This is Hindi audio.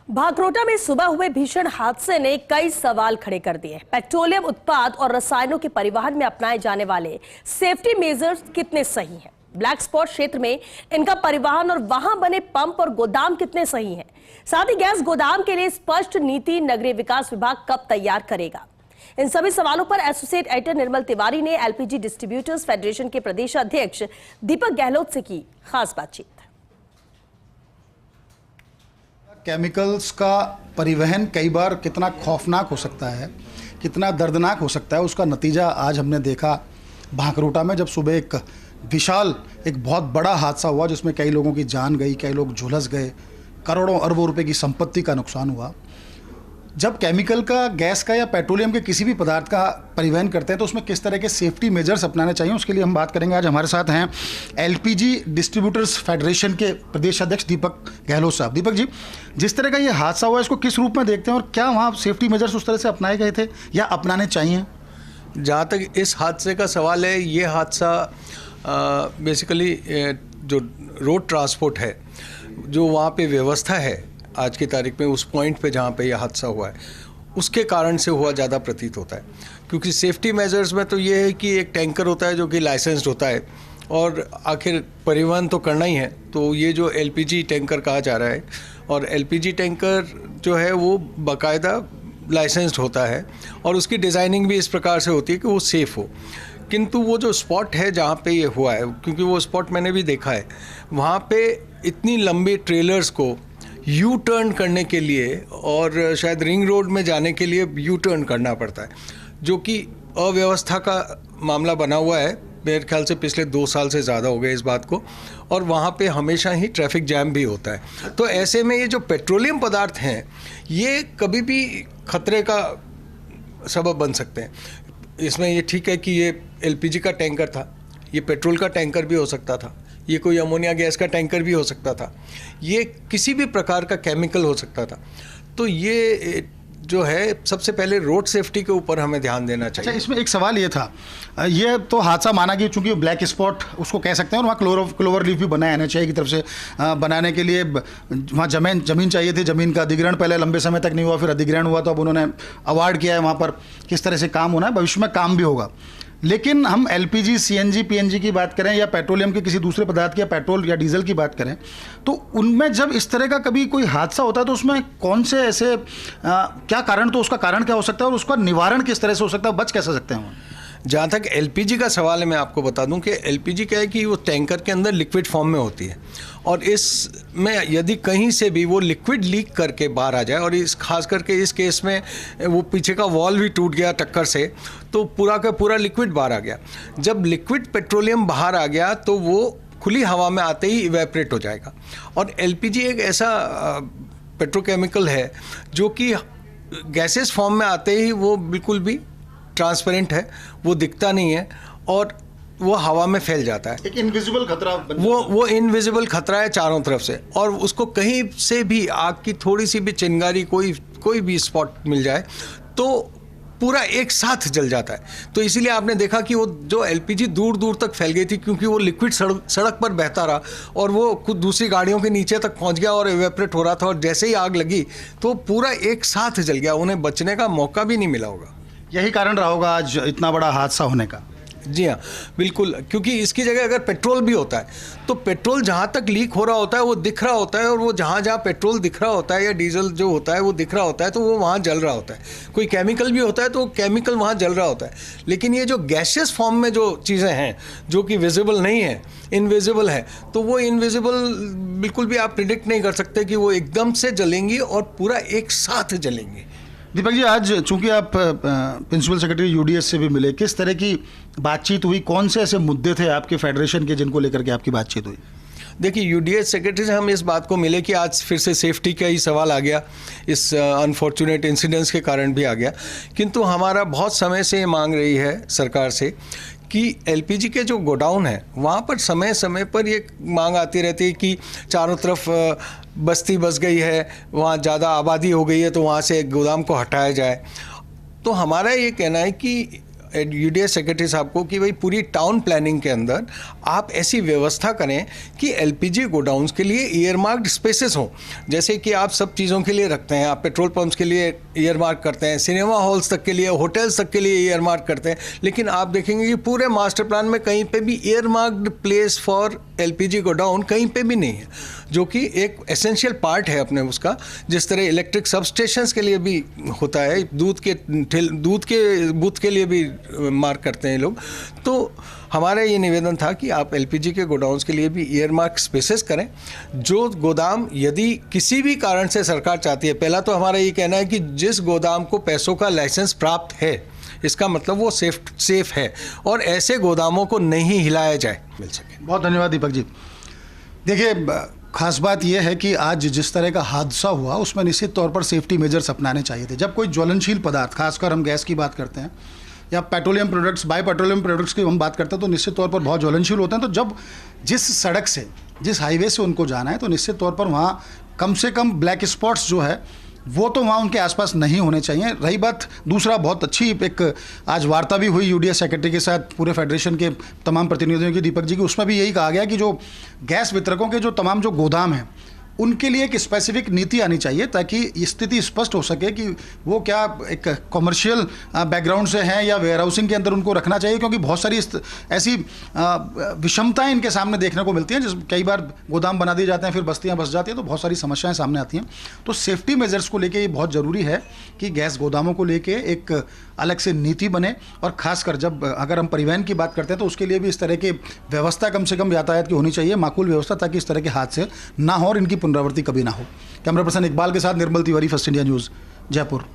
भागरोटा में सुबह हुए भीषण हादसे ने कई सवाल खड़े कर दिए। पेट्रोलियम उत्पाद और रसायनों के परिवहन में अपनाए जाने वाले सेफ्टी मेजर्स कितने सही हैं? ब्लैक स्पॉट क्षेत्र में इनका परिवहन और वहां बने पंप और गोदाम कितने सही हैं? साथ ही गैस गोदाम के लिए स्पष्ट नीति नगरीय विकास विभाग कब तैयार करेगा? इन सभी सवालों पर एसोसिएट एडिटर निर्मल तिवारी ने एलपीजी डिस्ट्रीब्यूटर्स फेडरेशन के प्रदेश अध्यक्ष दीपक गहलोत से की खास बातचीत। केमिकल्स का परिवहन कई बार कितना खौफनाक हो सकता है, कितना दर्दनाक हो सकता है, उसका नतीजा आज हमने देखा भागरोटा में, जब सुबह एक बहुत बड़ा हादसा हुआ जिसमें कई लोगों की जान गई, कई लोग झुलस गए, करोड़ों अरबों रुपए की संपत्ति का नुकसान हुआ। जब केमिकल का, गैस का या पेट्रोलियम के किसी भी पदार्थ का परिवहन करते हैं तो उसमें किस तरह के सेफ्टी मेजर्स अपनाने चाहिए, उसके लिए हम बात करेंगे। आज हमारे साथ हैं एलपीजी डिस्ट्रीब्यूटर्स फेडरेशन के प्रदेश अध्यक्ष दीपक गहलोत साहब। दीपक जी, जिस तरह का ये हादसा हुआ इसको किस रूप में देखते हैं और क्या वहाँ सेफ्टी मेजर्स उस तरह से अपनाए गए थे या अपनाने चाहिए? जहाँ तक इस हादसे का सवाल है, ये हादसा बेसिकली जो रोड ट्रांसपोर्ट है, जो वहाँ पे व्यवस्था है आज की तारीख में उस पॉइंट पे जहाँ पे यह हादसा हुआ है, उसके कारण से हुआ ज़्यादा प्रतीत होता है। क्योंकि सेफ्टी मेजर्स में तो ये है कि एक टैंकर होता है जो कि लाइसेंस्ड होता है और आखिर परिवहन तो करना ही है, तो ये जो एलपीजी टैंकर कहा जा रहा है, और एलपीजी टैंकर जो है वो बाकायदा लाइसेंस्ड होता है और उसकी डिज़ाइनिंग भी इस प्रकार से होती है कि वो सेफ़ हो। किंतु वो जो स्पॉट है जहाँ पे ये हुआ है, क्योंकि वो स्पॉट मैंने भी देखा है, वहाँ पे इतनी लंबी ट्रेलर्स को यू टर्न करने के लिए और शायद रिंग रोड में जाने के लिए यू टर्न करना पड़ता है, जो कि अव्यवस्था का मामला बना हुआ है। मेरे ख्याल से पिछले 2 साल से ज़्यादा हो गए इस बात को, और वहाँ पे हमेशा ही ट्रैफिक जैम भी होता है। तो ऐसे में ये जो पेट्रोलियम पदार्थ हैं, ये कभी भी खतरे का सबब बन सकते हैं। इसमें ये ठीक है कि ये एलपीजी का टैंकर था, ये पेट्रोल का टैंकर भी हो सकता था, ये कोई अमोनिया गैस का टैंकर भी हो सकता था, ये किसी भी प्रकार का केमिकल हो सकता था। तो ये जो है, सबसे पहले रोड सेफ्टी के ऊपर हमें ध्यान देना चाहिए। अच्छा, इसमें एक सवाल ये था, ये तो हादसा माना गया चूंकि ब्लैक स्पॉट उसको कह सकते हैं, और वहाँ क्लोवर लीफ भी बनाया NHAI की तरफ से बनाने के लिए वहाँ जमीन चाहिए थी। ज़मीन का अधिग्रहण पहले लंबे समय तक नहीं हुआ, फिर अधिग्रहण हुआ तो अब उन्होंने अवार्ड किया है। वहाँ पर किस तरह से काम होना है, भविष्य में काम भी होगा। लेकिन हम एलपीजी, सीएनजी, पीएनजी की बात करें या पेट्रोलियम के किसी दूसरे पदार्थ की, या पेट्रोल या डीजल की बात करें, तो उनमें जब इस तरह का कभी कोई हादसा होता है तो उसमें कौन से ऐसे क्या कारण, तो उसका कारण क्या हो सकता है और उसका निवारण किस तरह से हो सकता है, बच कैसे सकते हैं? जहाँ तक एलपीजी का सवाल है, मैं आपको बता दूं कि एलपीजी क्या है कि वो टैंकर के अंदर लिक्विड फॉर्म में होती है, और इसमें यदि कहीं से भी वो लिक्विड लीक करके बाहर आ जाए, और इस खास करके इस केस में वो पीछे का वॉल भी टूट गया टक्कर से, तो पूरा का पूरा लिक्विड बाहर आ गया। जब लिक्विड पेट्रोलियम बाहर आ गया तो वो खुली हवा में आते ही इवेपरेट हो जाएगा। और एलपीजी एक ऐसा पेट्रोकेमिकल है जो कि गैसेस फॉर्म में आते ही वो बिल्कुल भी ट्रांसपेरेंट है, वो दिखता नहीं है और वो हवा में फैल जाता है। एक इनविजिबल खतरा वो इनविजिबल खतरा है चारों तरफ से, और उसको कहीं से भी आग की थोड़ी सी भी चिंगारी, कोई भी स्पॉट मिल जाए तो पूरा एक साथ जल जाता है। तो इसीलिए आपने देखा कि वो जो एलपीजी दूर दूर तक फैल गई थी, क्योंकि वो लिक्विड सड़क पर बहता रहा और वो कुछ दूसरी गाड़ियों के नीचे तक पहुंच गया और इवेपरेट हो रहा था, और जैसे ही आग लगी तो पूरा एक साथ जल गया, उन्हें बचने का मौका भी नहीं मिला होगा। यही कारण रहा होगा आज इतना बड़ा हादसा होने का। जी हाँ, बिल्कुल। क्योंकि इसकी जगह अगर पेट्रोल भी होता है तो पेट्रोल जहाँ तक लीक हो रहा होता है वो दिख रहा होता है, और वो जहाँ पेट्रोल दिख रहा होता है या डीजल जो होता है वो दिख रहा होता है, तो वो वहाँ जल रहा होता है। कोई केमिकल भी होता है तो केमिकल वहाँ जल रहा होता है। लेकिन ये जो गैसियस फॉर्म में जो चीज़ें हैं जो कि विजिबल नहीं है, इनविजिबल है, तो वो इनविजिबल बिल्कुल भी आप प्रिडिक्ट नहीं कर सकते कि वो एकदम से जलेंगी और पूरा एक साथ जलेंगी। दीपक जी, आज चूंकि आप प्रिंसिपल सेक्रेटरी यूडीएस से भी मिले, किस तरह की बातचीत हुई, कौन से ऐसे मुद्दे थे आपके फेडरेशन के जिनको लेकर के आपकी बातचीत हुई? देखिए, यूडीएस सेक्रेटरी से हम इस बात को मिले कि आज फिर से सेफ्टी का ही सवाल आ गया, इस अनफॉर्चुनेट इंसिडेंट्स के कारण भी आ गया। किंतु हमारा बहुत समय से ये मांग रही है सरकार से कि एलपीजी के जो गोडाउन है वहाँ पर समय समय पर ये मांग आती रहती है कि चारों तरफ बस्ती बस गई है, वहाँ ज़्यादा आबादी हो गई है, तो वहाँ से गोदाम को हटाया जाए। तो हमारा ये कहना है कि यूडीएस सेक्रेटरी साहब को कि भाई पूरी टाउन प्लानिंग के अंदर आप ऐसी व्यवस्था करें कि एलपीजी गोडाउन्स के लिए ईयरमार्क्ड स्पेसेस हों। जैसे कि आप सब चीज़ों के लिए रखते हैं, आप पेट्रोल पंप्स के लिए ईयरमार्क करते हैं, सिनेमा हॉल्स तक के लिए, होटल्स तक के लिए ईयरमार्क करते हैं, लेकिन आप देखेंगे कि पूरे मास्टर प्लान में कहीं पे भी ईयरमार्क्ड प्लेस फॉर एलपीजी गोडाउन कहीं पे भी नहीं है, जो कि एक एसेंशियल पार्ट है अपने उसका। जिस तरह इलेक्ट्रिक सब स्टेशंस के लिए भी होता है, दूध के बूथ के लिए भी मार्क करते हैं लोग। तो हमारा ये निवेदन था कि आप एलपीजी के गोडाउन्स के लिए भी ईयरमार्क स्पेसेस करें। जो गोदाम यदि किसी भी कारण से सरकार चाहती है, पहला तो हमारा ये कहना है कि जिस गोदाम को पैसों का लाइसेंस प्राप्त है, इसका मतलब वो सेफ है, और ऐसे गोदामों को नहीं हिलाया जाए मिल सके। बहुत धन्यवाद दीपक जी। देखिए, खास बात यह है कि आज जिस तरह का हादसा हुआ उसमें निश्चित तौर पर सेफ्टी मेजर्स अपनाने चाहिए थे। जब कोई ज्वलनशील पदार्थ, खासकर हम गैस की बात करते हैं या petroleum products, bio petroleum products की हम बात करते हैं, तो निश्चित तौर पर बहुत ज्वलनशील होते हैं। तो जब जिस सड़क से, जिस हाईवे से उनको जाना है, तो निश्चित तौर पर वहाँ कम से कम ब्लैक स्पॉट्स जो है वो तो वहाँ उनके आसपास नहीं होने चाहिए। रही बात दूसरा, बहुत अच्छी एक आज वार्ता भी हुई यूडीएस सेक्रेटरी के साथ पूरे फेडरेशन के तमाम प्रतिनिधियों की, दीपक जी की, उसमें भी यही कहा गया कि जो गैस वितरकों के जो तमाम जो गोदाम हैं उनके लिए एक स्पेसिफिक नीति आनी चाहिए, ताकि स्थिति स्पष्ट हो सके कि वो क्या एक कमर्शियल बैकग्राउंड से हैं या वेयर हाउसिंग के अंदर उनको रखना चाहिए। क्योंकि बहुत सारी ऐसी विषमताएं इनके सामने देखने को मिलती हैं, जिस कई बार गोदाम बना दिए जाते हैं, फिर बस्तियां बस जाती हैं, तो बहुत सारी समस्याएं सामने आती हैं। तो सेफ्टी मेजर्स को लेके ये बहुत ज़रूरी है कि गैस गोदामों को लेके एक अलग से नीति बने, और खासकर जब अगर हम परिवहन की बात करते हैं तो उसके लिए भी इस तरह की व्यवस्था कम से कम यातायात की होनी चाहिए, माकूल व्यवस्था, ताकि इस तरह के हादसे ना हो और इनकी पुनरावृत्ति कभी ना हो। कैमरा पर्सन इकबाल के साथ Nirmal Tiwari, First India News, Jaipur.